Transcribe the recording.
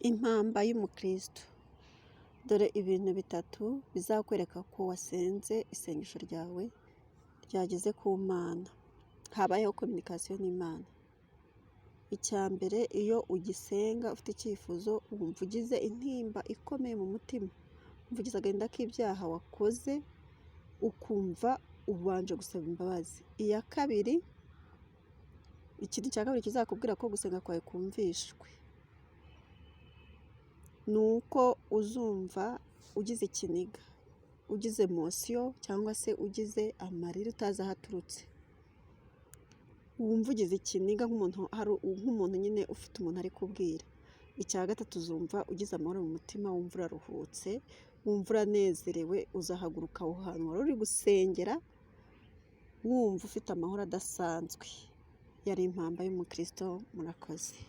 Impamba y'umukristo. Dore ibintu bitatu bizakwereka ko wasenze isengesho ryawe ryageze ku Mana, habayeho kominikasiyo n'Imana. Icya mbere, iyo ugisenga ufite icyifuzo wumva ugize intimba ikomeye mu mutima, wumva ugize agahinda k'ibyaha wakoze, ukumva ubanje gusaba imbabazi. Iya kabiri, ikintu cya kabiri kizakubwira ko gusenga kwawe kumvishwe, ni uko uzumva ugize ikiniga, ugize emosiyo cyangwa se ugize amarira utazi aho aturutse, wumva ugize ikiniga nk'umuntu nyine ufite umuntu ari kubwira. Icya gatatu, uzumva ugize amahoro mu mutima, wumva uraruhutse, wumva uranezerewe, uzahaguruka aho hantu wari uri gusengera wumva ufite amahoro adasanzwe. Yari impamba y'umukristo. Murakoze.